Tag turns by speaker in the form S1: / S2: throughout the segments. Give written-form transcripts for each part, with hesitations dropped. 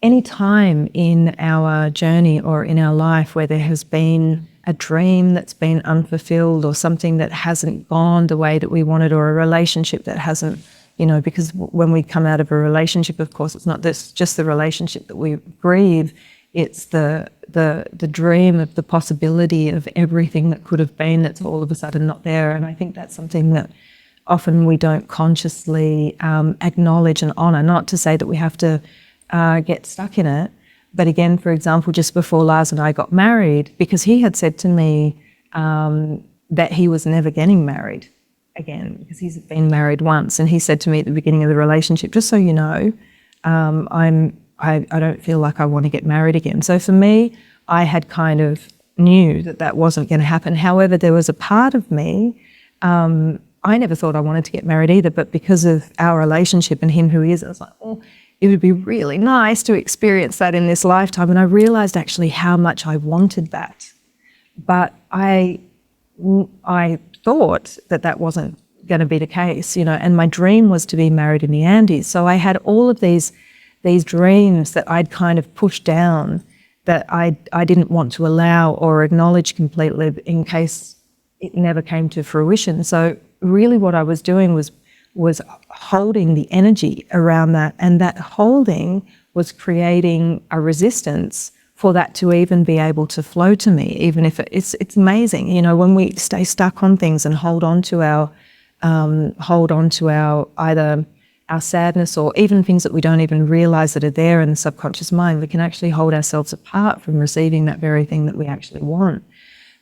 S1: any time in our journey or in our life where there has been a dream that's been unfulfilled, or something that hasn't gone the way that we wanted, or a relationship that hasn't, because when we come out of a relationship, of course, it's not just the relationship that we grieve, it's the dream of the possibility of everything that could have been that's all of a sudden not there. And I think that's something that often we don't consciously acknowledge and honour. Not to say that we have to get stuck in it, but again, for example, just before Lars and I got married, because he had said to me that he was never getting married again, because he's been married once, and he said to me at the beginning of the relationship, just so you know, I don't feel like I want to get married again. So for me, I had kind of knew that wasn't going to happen. However, there was a part of me, I never thought I wanted to get married either, but because of our relationship and him who he is, I was like, oh, it would be really nice to experience that in this lifetime. And I realized actually how much I wanted that. But I thought that wasn't going to be the case, and my dream was to be married in the Andes. So I had all of these dreams that I'd kind of pushed down, that I didn't want to allow or acknowledge completely in case it never came to fruition. So really what I was doing was holding the energy around that, and that holding was creating a resistance for that to even be able to flow to me, even if it's amazing, when we stay stuck on things and hold on to our either our sadness or even things that we don't even realize that are there in the subconscious mind, we can actually hold ourselves apart from receiving that very thing that we actually want.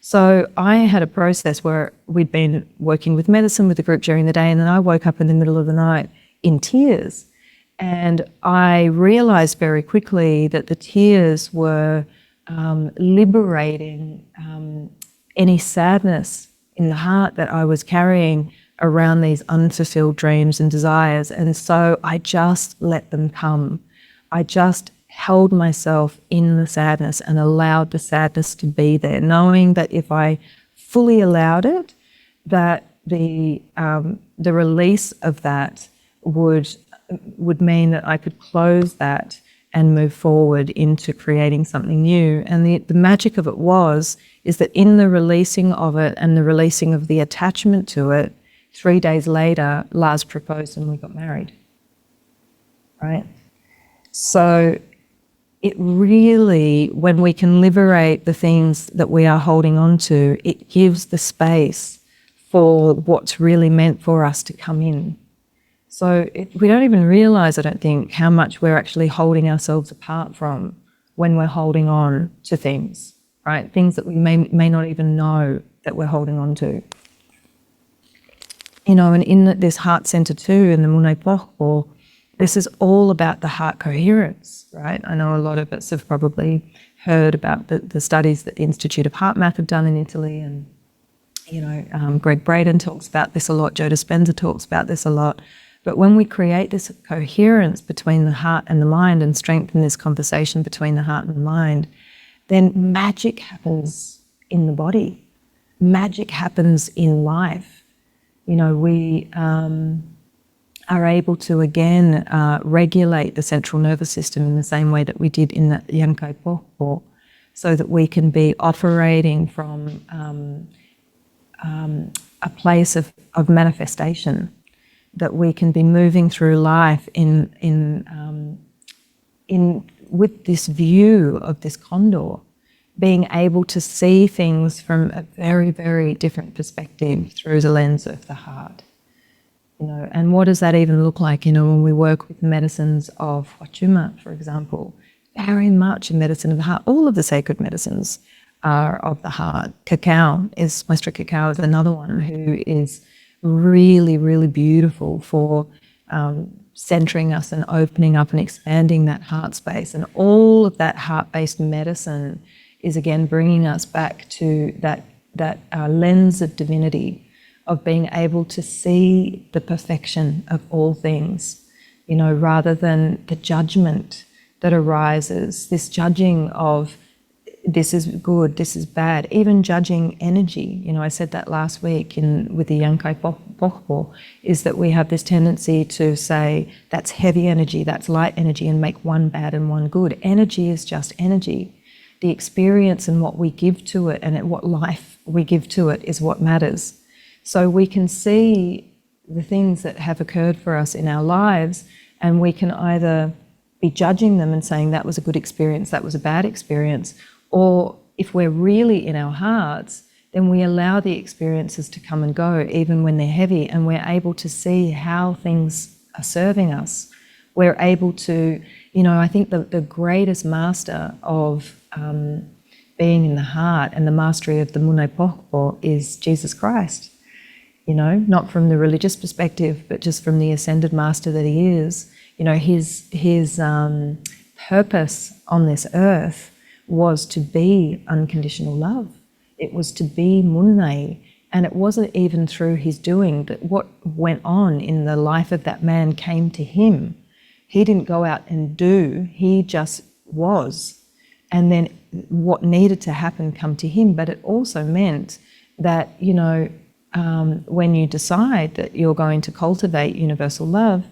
S1: So I had a process where we'd been working with medicine with the group during the day, and then I woke up in the middle of the night in tears. And I realized very quickly that the tears were liberating any sadness in the heart that I was carrying around these unfulfilled dreams and desires. And so I just let them come. I just held myself in the sadness and allowed the sadness to be there, knowing that if I fully allowed it, that the release of that would mean that I could close that and move forward into creating something new. And the magic of it is that in the releasing of it and the releasing of the attachment to it, 3 days later, Lars proposed and we got married, right? So it really, when we can liberate the things that we are holding on to, it gives the space for what's really meant for us to come in. So we don't even realize, I don't think, how much we're actually holding ourselves apart from when we're holding on to things, right? Things that we may not even know that we're holding on to. And in this heart center too, in the Munay, this is all about the heart coherence, right? I know a lot of us have probably heard about the studies that the Institute of Heart Math have done in Italy, and Greg Braden talks about this a lot, Joe Dispenza talks about this a lot. But when we create this coherence between the heart and the mind and strengthen this conversation between the heart and the mind, then magic happens in the body. Magic happens in life. We are able to, again, regulate the central nervous system in the same way that we did in that Yankai Poho, so that we can be operating from a place of manifestation, that we can be moving through life with this view of this condor, being able to see things from a very, very different perspective through the lens of the heart. And what does that even look like? When we work with medicines of Wachuma, for example, very much a medicine of the heart. All of the sacred medicines are of the heart. Maestro Cacao is another one who is really, really beautiful for centering us and opening up and expanding that heart space. And all of that heart-based medicine is, again, bringing us back to that lens of divinity, of being able to see the perfection of all things, rather than the judgment that arises, this judging of this is good, this is bad, even judging energy. You know, I said that last week with the Yankai, is that we have this tendency to say that's heavy energy, that's light energy, and make one bad and one good. Energy is just energy. The experience and what we give to it and what life we give to it is what matters. So we can see the things that have occurred for us in our lives, and we can either be judging them and saying that was a good experience, that was a bad experience, or if we're really in our hearts, then we allow the experiences to come and go, even when they're heavy, and we're able to see how things are serving us. We're able to, you know, I think the greatest master of being in the heart and the mastery of the Munay is Jesus Christ. You know, not from the religious perspective, but just from the ascended master that he is. You know, his purpose on this earth was to be unconditional love. It was to be Munay, and it wasn't even through his doing that what went on in the life of that man came to him. He didn't go out and do, he just was. And then what needed to happen come to him. But it also meant that, you know, when you decide that you're going to cultivate universal love,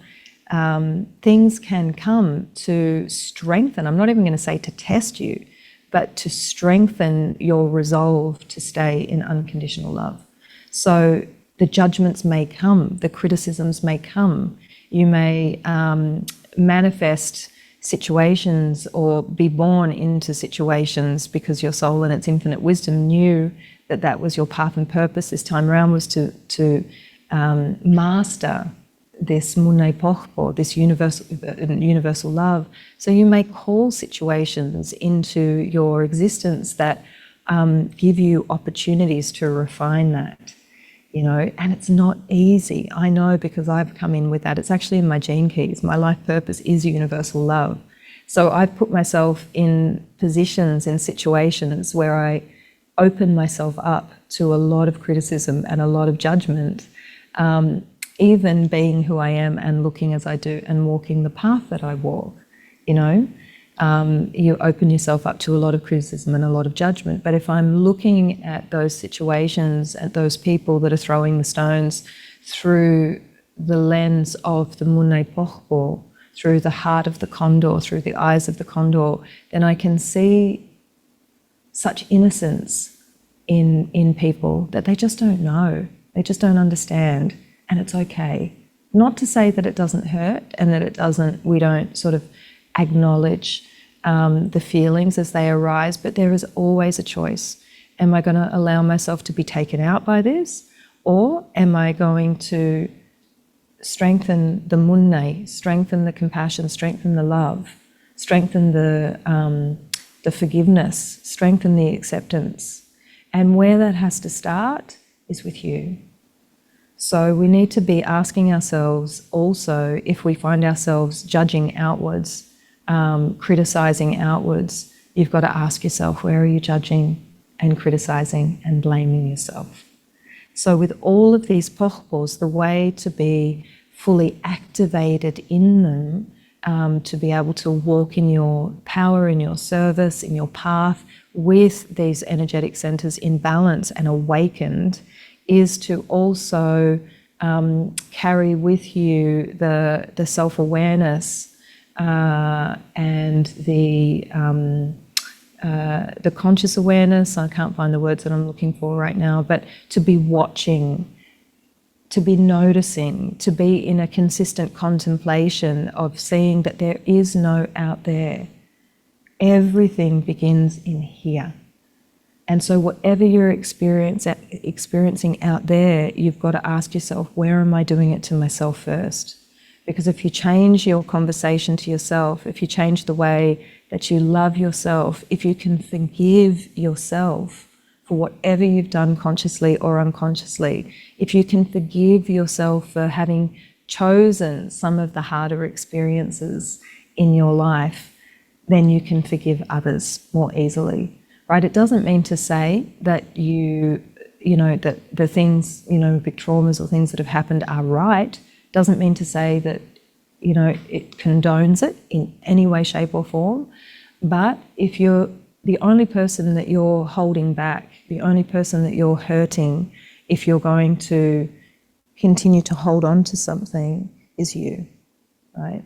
S1: things can come to strengthen. I'm not even going to say to test you, but to strengthen your resolve to stay in unconditional love. So the judgments may come, the criticisms may come. You may manifest situations or be born into situations because your soul in its infinite wisdom knew that that was your path and purpose this time around, was to master this Munay Pohpo, this universal love. So you may call situations into your existence that give you opportunities to refine that, you know, and it's not easy. I know, because I've come in with that. It's actually in my gene keys. My life purpose is universal love. So I've put myself in positions and situations where I open myself up to a lot of criticism and a lot of judgment, even being who I am and looking as I do and walking the path that I walk, you know. You open yourself up to a lot of criticism and a lot of judgment. But if I'm looking at those situations, at those people that are throwing the stones through the lens of the Munay Pohpo, through the heart of the condor, through the eyes of the condor, then I can see such innocence in people that they just don't know. They just don't understand. And it's okay. Not to say that it doesn't hurt and that we don't sort of acknowledge the feelings as they arise, but there is always a choice. Am I going to allow myself to be taken out by this, or am I going to strengthen the Munay, strengthen the compassion, strengthen the love, strengthen the forgiveness, strengthen the acceptance? And where that has to start is with you. So we need to be asking ourselves also, if we find ourselves judging outwards, criticizing outwards, you've got to ask yourself, where are you judging and criticizing and blaming yourself? So with all of these pohpos, the way to be fully activated in them, to be able to walk in your power, in your service, in your path, with these energetic centers in balance and awakened, is to also carry with you the self-awareness and the conscious awareness. I can't find the words that I'm looking for right now, but to be watching, to be noticing, to be in a consistent contemplation of seeing that there is no out there. Everything begins in here. And so whatever you're experiencing out there, you've got to ask yourself, where am I doing it to myself first? Because if you change your conversation to yourself, if you change the way that you love yourself, if you can forgive yourself for whatever you've done consciously or unconsciously, if you can forgive yourself for having chosen some of the harder experiences in your life, then you can forgive others more easily, right? It doesn't mean to say that that the things, big traumas or things that have happened are right. Doesn't mean to say that, it condones it in any way, shape or form. But if you're the only person that you're holding back, the only person that you're hurting, if you're going to continue to hold on to something, is you, right?